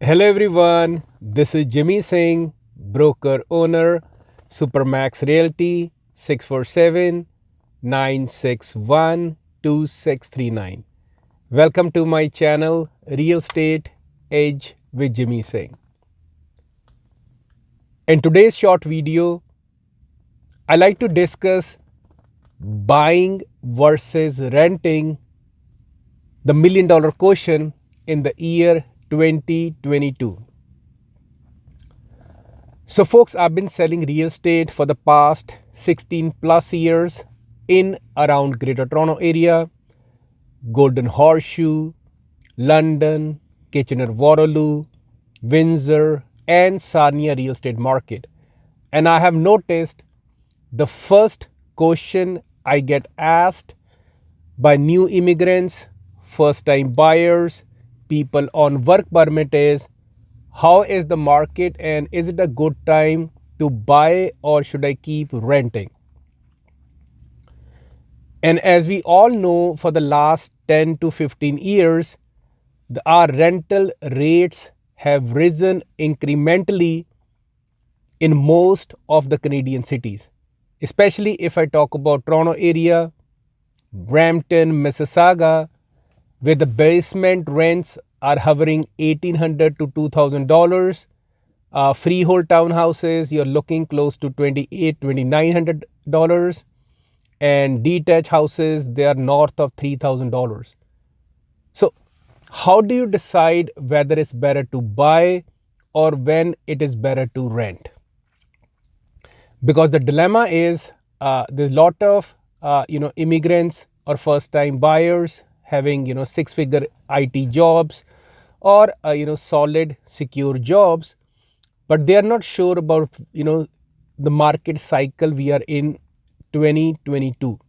Hello everyone, this is Jimmy Singh, broker owner, Supermax Realty 647-961-2639. Welcome to my channel Real Estate Edge with Jimmy Singh. In today's short video, I like to discuss buying versus renting, the $1 million question in the year 2022. So folks, I've been selling real estate for the past 16 plus years in around Greater Toronto area, Golden Horseshoe, London, Kitchener-Waterloo, Windsor and Sarnia real estate market. And I have noticed the first question I get asked by new immigrants, first time buyers, people on work permit is, how is the market and is it a good time to buy or should I keep renting? And as we all know, for the last 10 to 15 years, our rental rates have risen incrementally in most of the Canadian cities, especially if I talk about Toronto area, Brampton, Mississauga, where the basement rents are hovering $1,800 to $2,000. Freehold townhouses, you're looking close to $2,800, $2,900. And detached houses, they are north of $3,000. So how do you decide whether it's better to buy or when it is better to rent? Because the dilemma is there's a lot of immigrants or first time buyers having six-figure IT jobs or solid secure jobs, but they are not sure about the market cycle we are in 2022.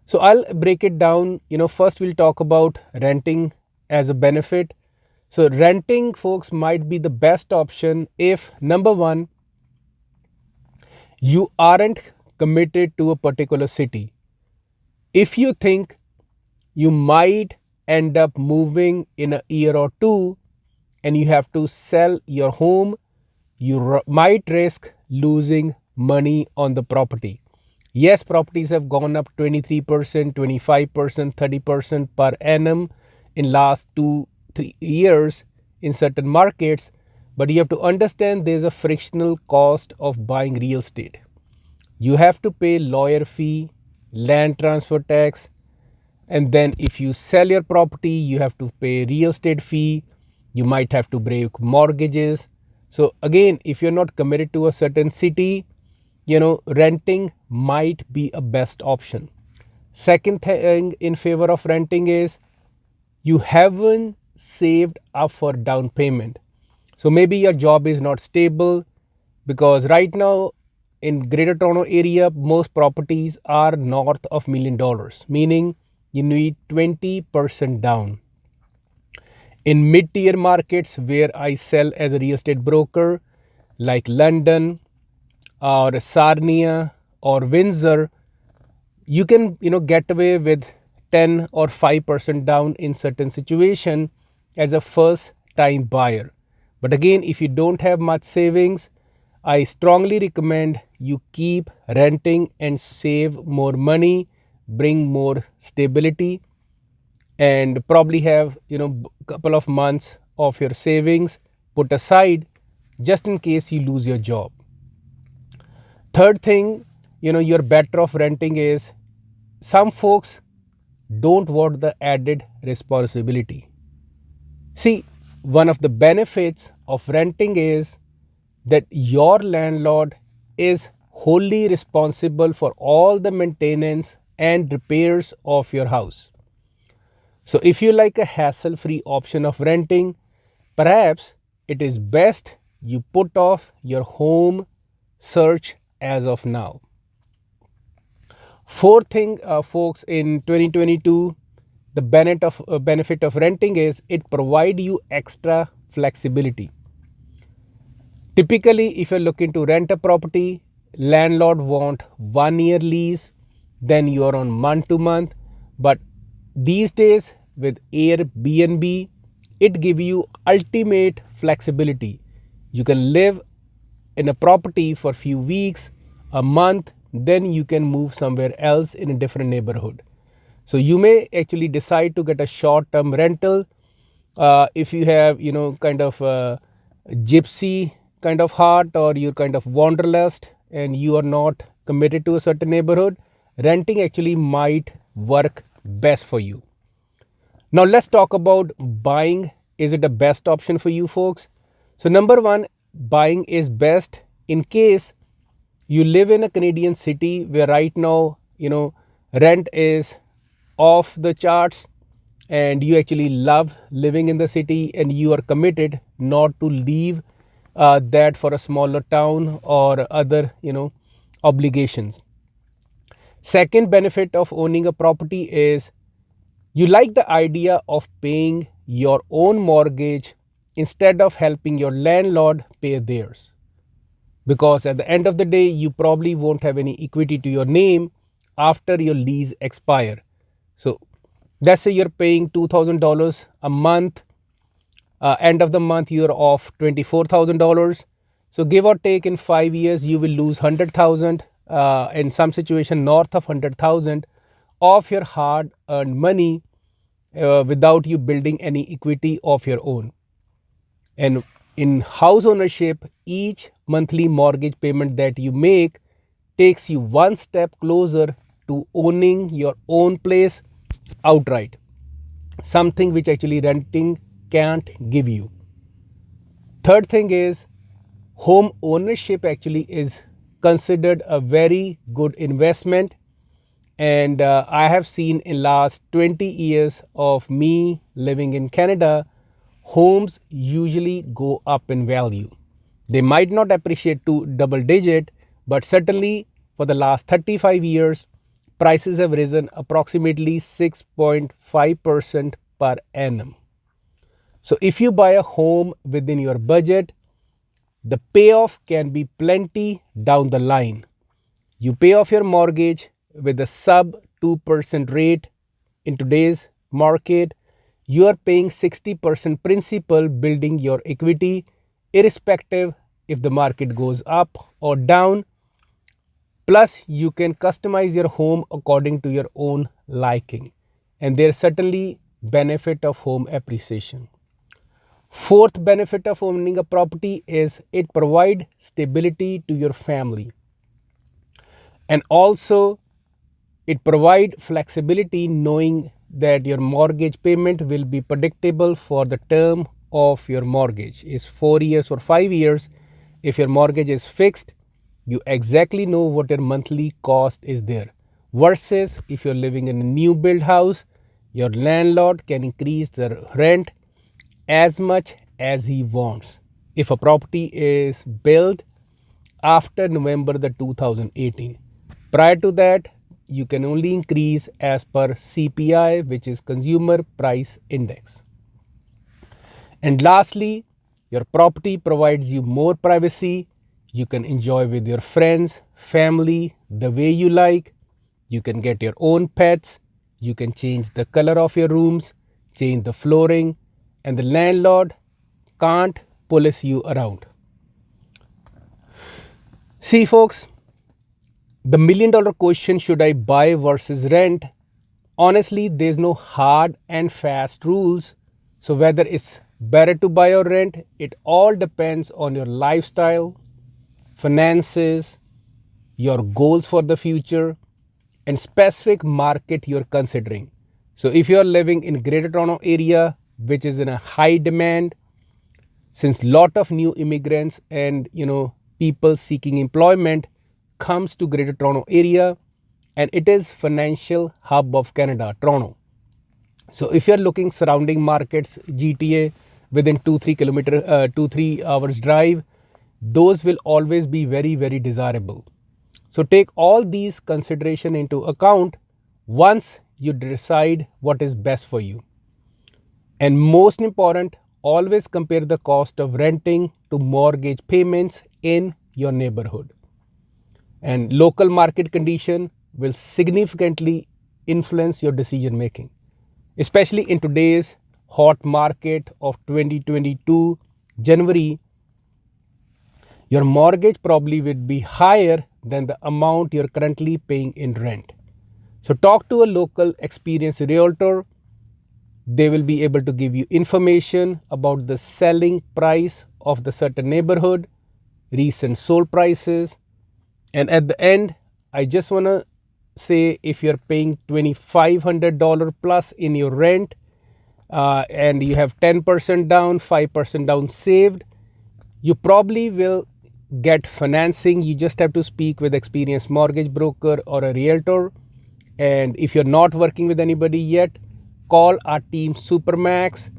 So I'll break it down. First we'll talk about renting as a benefit. So renting, folks, might be the best option if, number one, you aren't committed to a particular city. If you think you might end up moving in a year or two and you have to sell your home, you might risk losing money on the property. Yes, properties have gone up 23%, 25%, 30% per annum in last 2-3 years in certain markets, but you have to understand there's a frictional cost of buying real estate. You have to pay lawyer fee, land transfer tax, and then if you sell your property, you have to pay real estate fee. You might have to break mortgages. So again, if you're not committed to a certain city, renting might be a best option. Second thing in favor of renting is you haven't saved up for down payment. So maybe your job is not stable, because right now in Greater Toronto area, most properties are north of $1 million, meaning you need 20% down. In mid-tier markets where I sell as a real estate broker, like London or Sarnia or Windsor, you can get away with 10 or 5% down in certain situation as a first time buyer. But again, if you don't have much savings, I strongly recommend you keep renting and save more money, bring more stability, and probably have couple of months of your savings put aside just in case you lose your job. Third thing, you're better off renting is, some folks don't want the added responsibility. See, one of the benefits of renting is that your landlord is wholly responsible for all the maintenance and repairs of your house. So if you like a hassle-free option of renting, perhaps it is best you put off your home search as of now. Fourth thing, folks, in 2022, the benefit of renting is it provides you extra flexibility. Typically, if you're looking to rent a property, landlord want 1 year lease, then you're on month to month. But these days with Airbnb, it gives you ultimate flexibility. You can live in a property for a few weeks, a month, then you can move somewhere else in a different neighborhood. So you may actually decide to get a short-term rental if you have, kind of a gypsy kind of heart, or you're kind of wanderlust and you are not committed to a certain neighborhood. Renting actually might work best for you. Now let's talk about buying. Is it the best option for you folks? So number one, buying is best in case you live in a Canadian city where right now, rent is off the charts, and you actually love living in the city and you are committed not to leave that for a smaller town or other, obligations. Second benefit of owning a property is you like the idea of paying your own mortgage instead of helping your landlord pay theirs. Because at the end of the day, you probably won't have any equity to your name after your lease expire. So let's say you're paying $2,000 a month. End of the month, you're off $24,000. So give or take, in 5 years, you will lose 100,000. In some situation, north of 100,000 of your hard-earned money without you building any equity of your own. And in house ownership, each monthly mortgage payment that you make takes you one step closer to owning your own place outright, something which actually renting can't give you. Third thing is, home ownership actually is considered a very good investment. And I have seen in last 20 years of me living in Canada, homes usually go up in value. They might not appreciate to double digit, but certainly for the last 35 years, prices have risen approximately 6.5% per annum. So if you buy a home within your budget, the payoff can be plenty down the line. You pay off your mortgage with a sub 2% rate. In today's market, you are paying 60% principal, building your equity irrespective if the market goes up or down. Plus, you can customize your home according to your own liking. And there's certainly benefit of home appreciation. Fourth benefit of owning a property is it provides stability to your family. And also, it provides flexibility knowing that your mortgage payment will be predictable for the term of your mortgage. Is 4 years or 5 years. If your mortgage is fixed, you exactly know what your monthly cost is there. Versus if you're living in a new build house, your landlord can increase the rent as much as he wants if a property is built after November the 2018. Prior to that, you can only increase as per CPI, which is Consumer Price Index. And lastly, your property provides you more privacy. You can enjoy with your friends, family, the way you like. You can get your own pets. You can change the color of your rooms, change the flooring, and the landlord can't police you around. See, folks, the $1,000,000 question, should I buy versus rent? Honestly, there's no hard and fast rules. So whether it's better to buy or rent, it all depends on your lifestyle, finances, your goals for the future, and specific market you're considering. So if you're living in Greater Toronto area, which is in a high demand, since lot of new immigrants and people seeking employment comes to Greater Toronto area, and it is financial hub of Canada, Toronto. So if you're looking surrounding markets, GTA within 2-3 hours drive, those will always be very, very desirable. So take all these consideration into account once you decide what is best for you. And most important, always compare the cost of renting to mortgage payments in your neighborhood. And local market condition will significantly influence your decision making, especially in today's hot market of 2022 January, your mortgage probably would be higher than the amount you're currently paying in rent. So talk to a local experienced realtor. They will be able to give you information about the selling price of the certain neighborhood, recent sold prices. And at the end, I just want to say, if you're paying $2,500 plus in your rent, and you have 10% down, 5% down saved, you probably will get financing. You just have to speak with experienced mortgage broker or a realtor. And if you're not working with anybody yet, call our team Supermax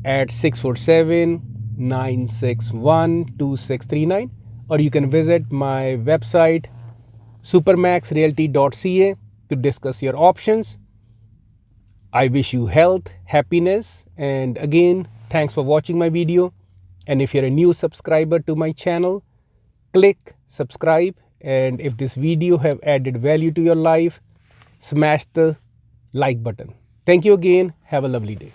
at 647-961-2639, or you can visit my website supermaxrealty.ca to discuss your options. I wish you health, happiness, and again, thanks for watching my video. And if you're a new subscriber to my channel, click subscribe. And if this video have added value to your life, smash the like button. Thank you again. Have a lovely day.